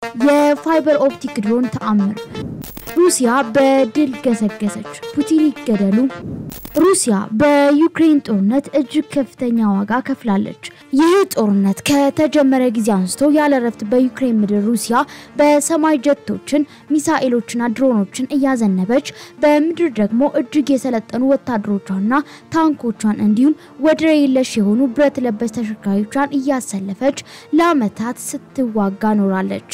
የፋይበር ኦፕቲክ ድሮን ተአምር ሩሲያ በድል ገሰገሰች ፑቲን ይገደሉ ሩሲያ በዩክሬን ጦርነት እጅግ ከፍተኛ ዋጋ ከፍላለች ይህ ጦርነት ከተጀመረ ጊዜ አንስቶ ያለ ረፍት በዩክሬን ምድር ሩሲያ በሰማይ ጀቶችን ሚሳኤሎችና ድሮኖችን እያዘነበች በምድር ደግሞ እጅግ የሰለጠኑ ወታደሮቿና ታንኮቿን እንዲሁም ወደር የለሽ የሆኑ ብረት ለበስ ተሽከርካሪዎቿን እያሰለፈች ለዓመታት ስትዋጋ ኖራለች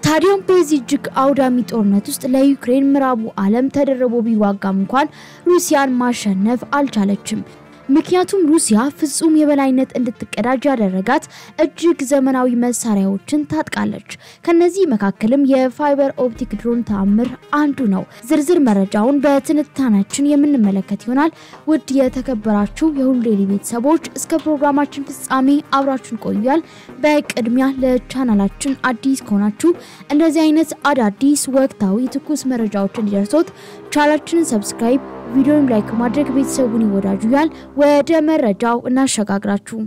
ታዲያም በዚህ እጅግ አውዳሚ ጦርነት ውስጥ ለዩክሬን ምዕራቡ ዓለም ተደረቦ ቢዋጋም እንኳን ሩሲያን ማሸነፍ አልቻለችም ምክንያቱም ሩሲያ ፍጹም የበላይነት እንድትቀዳጅ ያደረጋት እጅግ ዘመናዊ መሳሪያዎችን ታጥቃለች ከነዚህ መካከልም የፋይበር ኦፕቲክ ድሮን ተአምር አንዱ ነው ዝርዝር መረጃውን በትንታኔያችን የምንመለከት ይሆናል ውድ የተከበራችሁ የሁሉ ዴይሊ ቤተሰቦች እስከ ፕሮግራማችን ፍጻሜ አብራችሁን ቆዩያል በቅድሚያ ለቻናላችን አዲስ ከሆናችሁ እንደዚህ አይነት አዳዲስ ወቅታዊ ትኩስ መረጃዎችን እንዲደርሶት ቻናላችንን ሰብስክራይብ ቪዲዮውን ላይክ ማድረግ ቤተሰቡን ይወዳጁያል ወደ መረጃው እናሸጋግራችሁ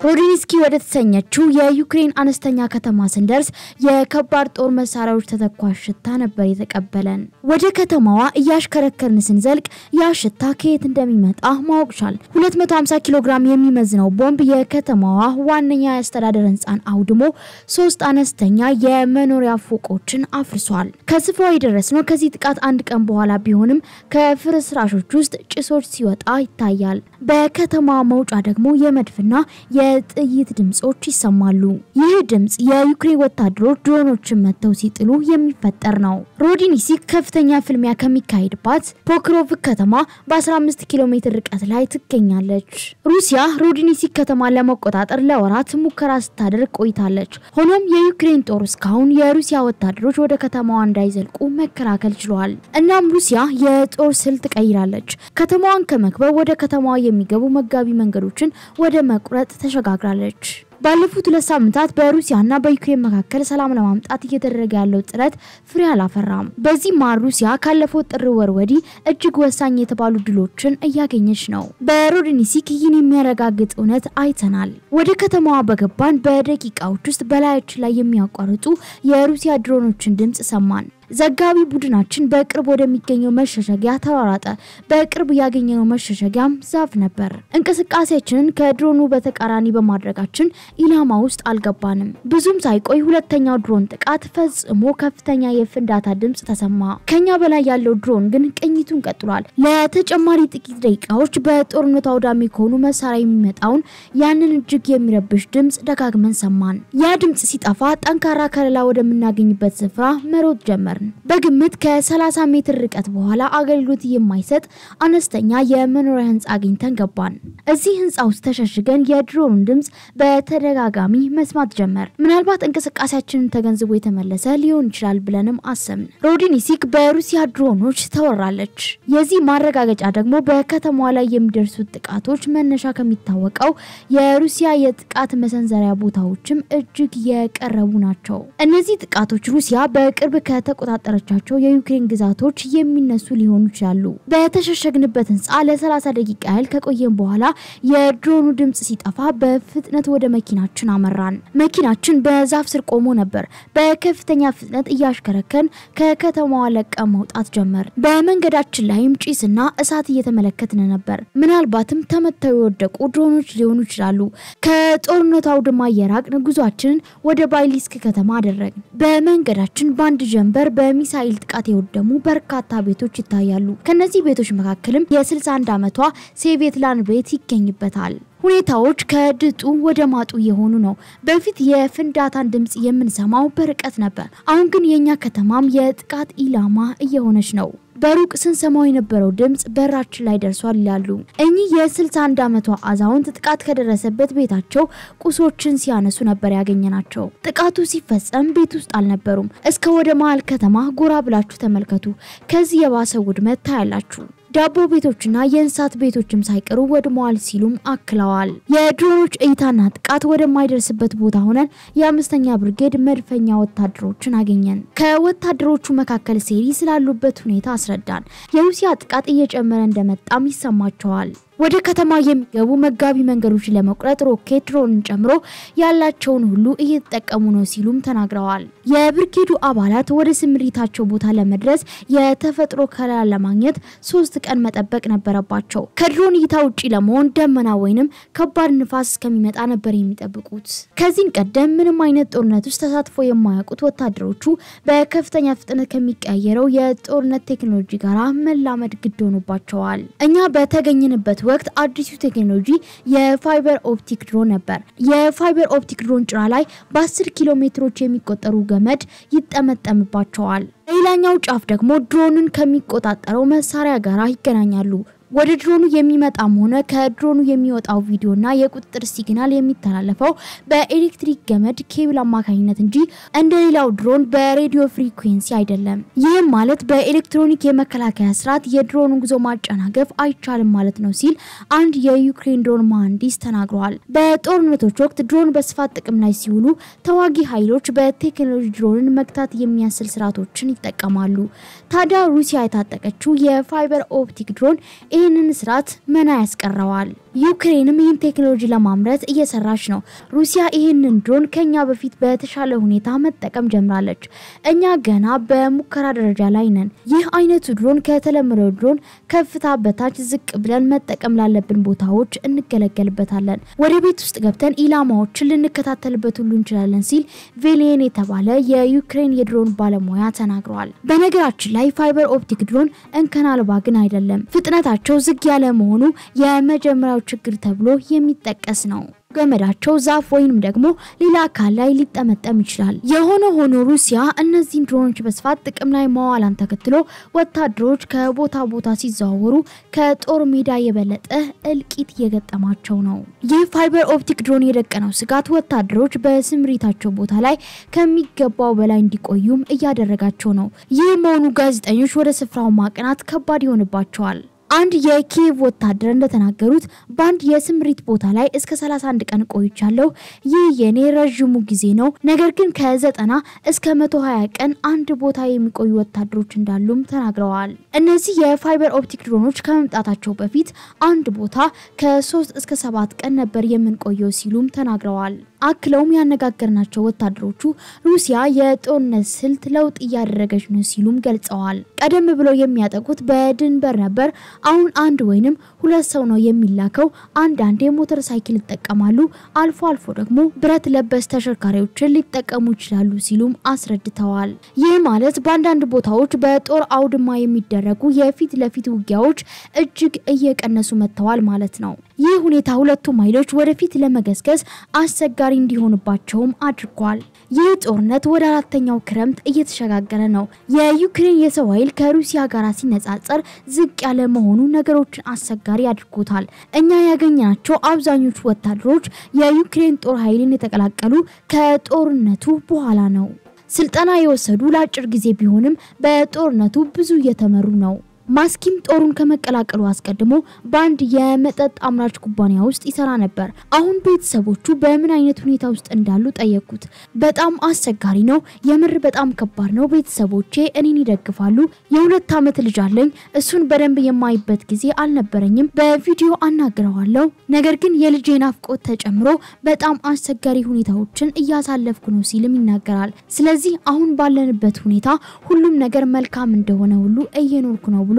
ሮዲንስኪ ወደ ተሰኘችው የዩክሬን አነስተኛ ከተማ ስንደርስ የከባድ ጦር መሳሪያዎች ተተኳሽ ሽታ ነበር የተቀበለን ወደ ከተማዋ እያሽከረከርን ስንዘልቅ ያ ሽታ ከየት እንደሚመጣ ማወቅሻል 250 ኪሎ ግራም የሚመዝነው ቦምብ የከተማዋ ዋነኛ ያስተዳደር ህንጻን አውድሞ 3 አነስተኛ የመኖሪያ ፎቆችን አፍርሷል ከስፍራው የደረስነው ከዚህ ጥቃት አንድ ቀን በኋላ ቢሆንም ከፍርስራሾች ውስጥ ጭሶች ሲወጣ ይታያል በከተማ መውጫ ደግሞ የመድፍና የጥይት ድምጾች ይሰማሉ ይህ ድምጽ የዩክሬን ወታደሮች ድሮኖችን መተው ሲጥሉ የሚፈጠር ነው ሮዲኒሲክ ከፍተኛ ፍልሚያ ከሚካሄድባት ፖክሮቭ ከተማ በ15 ኪሎ ሜትር ርቀት ላይ ትገኛለች ሩሲያ ሮዲኒሲክ ከተማ ለመቆጣጠር ለወራት ሙከራ ስታደርግ ቆይታለች ሆኖም የዩክሬን ጦር እስካሁን የሩሲያ ወታደሮች ወደ ከተማዋ እንዳይዘልቁ መከላከል ችሏል እናም ሩሲያ የጦር ስልት ቀይራለች ከተማዋን ከመክበብ ወደ ከተማዋ የሚገቡ መጋቢ መንገዶችን ወደ መቁረጥ ተሸጋግራለች ባለፉት 2 ሳምንታት በሩሲያና በዩክሬን መካከል ሰላም ለማምጣት እየተደረገ ያለው ጥረት ፍሬ አላፈራም በዚህ ሩሲያ ካለፈው ጥር ወር ወዲህ እጅግ ወሳኝ የተባሉ ድሎችን እያገኘች ነው በሮዲኒሲክ ይህን የሚያረጋግጥ እውነት አይተናል ወደ ከተማዋ በገባን በደቂቃዎች ውስጥ በላያችን ላይ የሚያቋርጡ የሩሲያ ድሮኖችን ድምጽ ሰማን ዘጋቢ ቡድናችን በቅርብ ወደሚገኘው መሸሸጊያ ተራራጠ በቅርብ ያገኘነው መሸሸጊያም ዛፍ ነበር እንቅስቃሴያችንን ከድሮኑ በተቃራኒ በማድረጋችን ኢላማ ውስጥ አልገባንም ብዙም ሳይቆይ ሁለተኛው ድሮን ጥቃት ፈጽሞ ከፍተኛ የፍንዳታ ድምጽ ተሰማ ከኛ በላይ ያለው ድሮን ግን ቅኝቱን ቀጥሏል ለተጨማሪ ጥቂት ደቂቃዎች በጦርነቱ አውዳሚ ከሆኑ መሳሪያ የሚመጣውን ያንን እጅግ የሚረብሽ ድምጽ ደጋግመን ሰማን ያ ድምጽ ሲጠፋ ጠንካራ ከለላ ወደምናገኝበት ስፍራ መሮጥ ጀመር በግምት ከ30 ሜትር ርቀት በኋላ አገልግሎት የማይሰጥ አነስተኛ የመኖሪያ ህንጻ አግኝተን ገባን እዚህ ህንጻ ውስጥ ተሸሽገን የድሮን ድምጽ በተደጋጋሚ መስማት ጀመር ምናልባት እንቅስቃሴያችንን ተገንዝቦ የተመለሰ ሊሆን ይችላል ብለንም አሰብን ሮዲኒሲክ በሩሲያ ድሮኖች ተወራለች የዚህ ማረጋገጫ ደግሞ በከተማዋ ላይ የሚደርሱ ጥቃቶች መነሻ ከሚታወቀው የሩሲያ የጥቃት መሰንዘሪያ ቦታዎችም እጅግ የቀረቡ ናቸው እነዚህ ጥቃቶች ሩሲያ በቅርብ ከተቆጣጠረቻቸው የዩክሬን ግዛቶች የሚነሱ ሊሆኑ ይችላሉ በተሸሸግንበት ህንጻ ለ30 ደቂቃ ያህል ከቆየን በኋላ የድሮኑ ድምጽ ሲጠፋ በፍጥነት ወደ መኪናችን አመራን መኪናችን በዛፍ ስር ቆሞ ነበር በከፍተኛ ፍጥነት እያሽከረከን ከከተማዋ ለቀን መውጣት ጀመር በመንገዳችን ላይም ጭስና እሳት እየተመለከትን ነበር ምናልባትም ተመተው የወደቁ ድሮኖች ሊሆኑ ይችላሉ ከጦርነቱ አውድማ የራቅን ጉዟችንን ወደ ባይሊስክ ከተማ አደረግን በመንገዳችን ባንድ ጀንበር በሚሳኤል ጥቃት የወደሙ በርካታ ቤቶች ይታያሉ ከነዚህ ቤቶች መካከልም የ61 ዓመቷ ሴቬትላን ቤት ይገኝበታል ሁኔታዎች ከድጡ ወደ ማጡ የሆኑ ነው በፊት የፍንዳታን ድምጽ የምንሰማው በርቀት ነበር አሁን ግን የኛ ከተማም የጥቃት ኢላማ እየሆነች ነው በሩቅ ስንሰማው የነበረው ድምጽ በራችን ላይ ደርሷል ይላሉ እኚህ የ61 ዓመቷ አዛውንት ጥቃት ከደረሰበት ቤታቸው ቁሶችን ሲያነሱ ነበር ያገኘናቸው ጥቃቱ ሲፈጸም ቤት ውስጥ አልነበሩም እስከ ወደ መሃል ከተማ ጎራ ብላችሁ ተመልከቱ ከዚህ የባሰው ውድመት ታያላችሁ ዳቦ ቤቶችና የእንስሳት ቤቶችም ሳይቀሩ ወድመዋል ሲሉም አክለዋል የድሮኖች እይታና ጥቃት ወደማይደርስበት ቦታ ሆነን የ5ኛ ብርጌድ መድፈኛ ወታደሮችን አገኘን ከወታደሮቹ መካከል ሴሪ ስላሉበት ሁኔታ አስረዳን የሩሲያ ጥቃት እየጨመረ እንደመጣም ይሰማቸዋል ወደ ከተማ የሚገቡ መጋቢ መንገዶችን ለመቁረጥ ሮኬት ድሮንን ጨምሮ ያላቸውን ሁሉ እየተጠቀሙ ነው ሲሉም ተናግረዋል። የብርጌዱ አባላት ወደ ስምሪታቸው ቦታ ለመድረስ የተፈጥሮ ከለላ ለማግኘት 3 ቀን መጠበቅ ነበረባቸው። ከድሮን እይታ ውጪ ለመሆን ደመና ወይንም ከባድ ንፋስ እስከሚመጣ ነበር የሚጠብቁት። ከዚህን ቀደም ምንም አይነት ጦርነት ውስጥ ተሳትፎ የማያውቁት ወታደሮቹ በከፍተኛ ፍጥነት ከሚቀየረው የጦርነት ቴክኖሎጂ ጋር መላመድ ግድ ሆኖባቸዋል። እኛ በተገኘንበት ወቅት አዲሱ ቴክኖሎጂ የፋይበር ኦፕቲክ ድሮን ነበር። የፋይበር ኦፕቲክ ድሮን ጭራ ላይ በ10 ኪሎ ሜትሮች የሚቆጠሩ ገመድ ይጠመጠምባቸዋል። ሌላኛው ጫፍ ደግሞ ድሮንን ከሚቆጣጠረው መሳሪያ ጋር ይገናኛሉ። ወደ ድሮኑ የሚመጣም ሆነ ከድሮኑ የሚወጣው ቪዲዮና የቁጥጥር ሲግናል የሚተላለፈው በኤሌክትሪክ ገመድ ኬብል አማካኝነት እንጂ እንደሌላው ድሮን በሬዲዮ ፍሪኩዌንሲ አይደለም። ይህም ማለት በኤሌክትሮኒክ የመከላከያ ስርዓት የድሮኑን ጉዞ ማጨናገፍ አይቻልም ማለት ነው ሲል አንድ የዩክሬን ድሮን መሐንዲስ ተናግሯል። በጦርነቶች ወቅት ድሮን በስፋት ጥቅም ላይ ሲውሉ ተዋጊ ኃይሎች በቴክኖሎጂ ድሮንን መግታት የሚያስችል ስርዓቶችን ይጠቀማሉ። ታዲያ ሩሲያ የታጠቀችው የፋይበር ኦፕቲክ ድሮን ይህንን ስርዓት መና ያስቀረዋል። ዩክሬንም ይህን ቴክኖሎጂ ለማምረት እየሰራች ነው። ሩሲያ ይህንን ድሮን ከኛ በፊት በተሻለ ሁኔታ መጠቀም ጀምራለች። እኛ ገና በሙከራ ደረጃ ላይ ነን። ይህ አይነቱ ድሮን ከተለመደው ድሮን ከፍታ በታች ዝቅ ብለን መጠቀም ላለብን ቦታዎች እንገለገልበታለን። ወደ ቤት ውስጥ ገብተን ኢላማዎችን ልንከታተልበት ሁሉ እንችላለን ሲል ቬሌን የተባለ የዩክሬን የድሮን ባለሙያ ተናግሯል። በነገራችን ላይ ፋይበር ኦፕቲክ ድሮን እንከን አልባ ግን አይደለም። ፍጥነታቸው ዝግ ያለ መሆኑ የመጀመሪያው ችግር ተብሎ የሚጠቀስ ነው። ገመዳቸው ዛፍ ወይንም ደግሞ ሌላ አካል ላይ ሊጠመጠም ይችላል። የሆነ ሆኖ ሩሲያ እነዚህን ድሮኖች በስፋት ጥቅም ላይ ማዋላን ተከትሎ ወታደሮች ከቦታ ቦታ ሲዘዋወሩ ከጦር ሜዳ የበለጠ እልቂት እየገጠማቸው ነው። ይህ ፋይበር ኦፕቲክ ድሮን የደቀነው ስጋት ወታደሮች በስምሪታቸው ቦታ ላይ ከሚገባው በላይ እንዲቆዩም እያደረጋቸው ነው። ይህ መሆኑ ጋዜጠኞች ወደ ስፍራው ማቅናት ከባድ ይሆንባቸዋል። አንድ የኪየቭ ወታደር እንደተናገሩት ባንድ የስምሪት ቦታ ላይ እስከ 31 ቀን ቆይቻለሁ። ይህ የኔ ረጅሙ ጊዜ ነው። ነገር ግን ከ90 እስከ 120 ቀን አንድ ቦታ የሚቆዩ ወታደሮች እንዳሉም ተናግረዋል። እነዚህ የፋይበር ኦፕቲክ ድሮኖች ከመምጣታቸው በፊት አንድ ቦታ ከ3 እስከ 7 ቀን ነበር የምንቆየው ሲሉም ተናግረዋል። አክለውም ያነጋገርናቸው ወታደሮቹ ሩሲያ የጦርነት ስልት ለውጥ እያደረገች ነው ሲሉም ገልጸዋል። ቀደም ብለው የሚያጠቁት በድንበር ነበር። አሁን አንድ ወይንም 2 ሰው ነው የሚላከው። አንዳንዴ ሞተር ሳይክል ይጠቀማሉ፣ አልፎ አልፎ ደግሞ ብረት ለበስ ተሽከርካሪዎችን ሊጠቀሙ ይችላሉ ሲሉም አስረድተዋል። ይህ ማለት በአንዳንድ ቦታዎች በጦር አውድማ የሚደረጉ የፊት ለፊት ውጊያዎች እጅግ እየቀነሱ መጥተዋል ማለት ነው። ይህ ሁኔታ ሁለቱም ኃይሎች ወደፊት ለመገስገስ አስቸጋሪ እንዲሆንባቸውም አድርጓል። ይህ ጦርነት ወደ 4ኛው ክረምት እየተሸጋገረ ነው። የዩክሬን የሰው ኃይል ከሩሲያ ጋር ሲነጻጸር ዝቅ ያለ መሆኑ ነገሮችን አስቸጋሪ አድርጎታል። እኛ ያገኘናቸው አብዛኞቹ ወታደሮች የዩክሬን ጦር ኃይልን የተቀላቀሉ ከጦርነቱ በኋላ ነው። ስልጠና የወሰዱ ለአጭር ጊዜ ቢሆንም በጦርነቱ ብዙ እየተመሩ ነው። ማስኪም ጦሩን ከመቀላቀሉ አስቀድሞ ባንድ የመጠጥ አምራች ኩባንያ ውስጥ ይሰራ ነበር። አሁን ቤተሰቦቹ በምን አይነት ሁኔታ ውስጥ እንዳሉ ጠየቁት። በጣም አስቸጋሪ ነው፣ የምር በጣም ከባድ ነው። ቤተሰቦቼ እኔን ይደግፋሉ። የ2 ዓመት ልጅ አለኝ። እሱን በደንብ የማይበት ጊዜ አልነበረኝም። በቪዲዮ አናግረዋለሁ። ነገር ግን የልጄ ናፍቆት ተጨምሮ በጣም አስቸጋሪ ሁኔታዎችን እያሳለፍኩ ነው ሲልም ይናገራል። ስለዚህ አሁን ባለንበት ሁኔታ ሁሉም ነገር መልካም እንደሆነ ሁሉ እየኖርኩ ነው ብሎ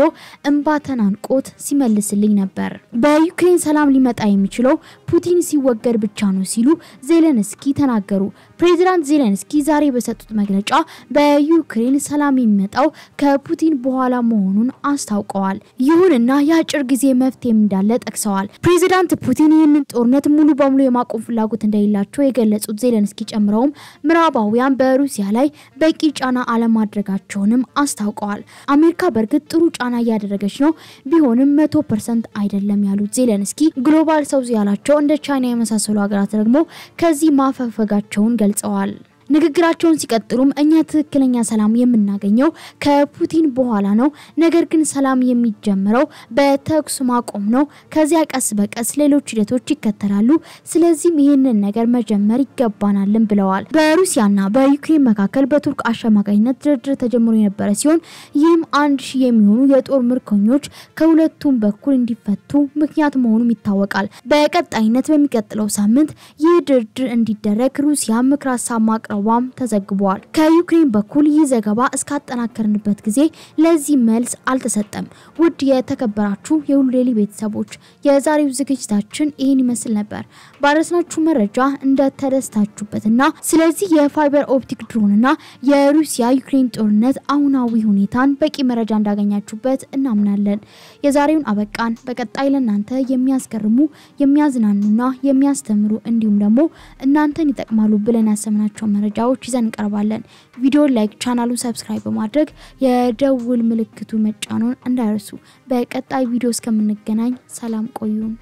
እንባተናንቆት ሲመልስልኝ ነበር። በዩክሬን ሰላም ሊመጣ የሚችለው ፑቲን ሲወገድ ብቻ ነው ሲሉ ዜሌንስኪ ተናገሩ። ፕሬዝዳንት ዜሌንስኪ ዛሬ በሰጡት መግለጫ በዩክሬን ሰላም የሚመጣው ከፑቲን በኋላ መሆኑን አስታውቀዋል። ይሁንና የአጭር ጊዜ መፍትሄ እንዳለ ጠቅሰዋል። ፕሬዝዳንት ፑቲን ይህንን ጦርነት ሙሉ በሙሉ የማቆም ፍላጎት እንደሌላቸው የገለጹት ዜሌንስኪ ጨምረውም ምዕራባውያን በሩሲያ ላይ በቂ ጫና አለማድረጋቸውንም አስታውቀዋል። አሜሪካ በርግጥ ጥሩ ጫና እያደረገች ነው፣ ቢሆንም 100% አይደለም ያሉት ዜሌንስኪ ግሎባል ሳውዝ ያላቸው እንደ ቻይና የመሳሰሉ ሀገራት ደግሞ ከዚህ ማፈፈጋቸውን ገልጸዋል። ንግግራቸውን ሲቀጥሉም እኛ ትክክለኛ ሰላም የምናገኘው ከፑቲን በኋላ ነው ነገር ግን ሰላም የሚጀምረው በተኩስ ማቆም ነው ከዚያ ቀስ በቀስ ሌሎች ሂደቶች ይከተላሉ ስለዚህ ይሄንን ነገር መጀመር ይገባናልን ብለዋል በሩሲያና በዩክሬን መካከል በቱርክ አሸማጋይነት ድርድር ተጀምሮ የነበረ ሲሆን ይህም 1000 የሚሆኑ የጦር ምርኮኞች ከሁለቱም በኩል እንዲፈቱ ምክንያት መሆኑም ይታወቃል በቀጣይነት በሚቀጥለው ሳምንት ይህ ድርድር እንዲደረግ ሩሲያ ምክር ሀሳብ ማቅረቧም ተዘግቧል ከዩክሬን በኩል ይህ ዘገባ እስካጠናከርንበት ጊዜ ለዚህ መልስ አልተሰጠም ውድ የተከበራችሁ የሁሉ ዴይሊ ቤተሰቦች የዛሬው ዝግጅታችን ይሄን ይመስል ነበር ባረስናችሁ መረጃ እንደተደስታችሁበትና ስለዚህ የፋይበር ኦፕቲክ ድሮንና የሩሲያ ዩክሬን ጦርነት አሁናዊ ሁኔታን በቂ መረጃ እንዳገኛችሁበት እናምናለን የዛሬውን አበቃን በቀጣይ ለእናንተ የሚያስገርሙ የሚያዝናኑና የሚያስተምሩ እንዲሁም ደግሞ እናንተን ይጠቅማሉ ብለን ያሰምናቸው መረጃዎች ይዘን እንቀርባለን ቪዲዮ ላይክ ቻናሉን ሰብስክራይብ በማድረግ የደውል ምልክቱ መጫኑን እንዳይረሱ በቀጣይ ቪዲዮ እስከምንገናኝ ሰላም ቆዩን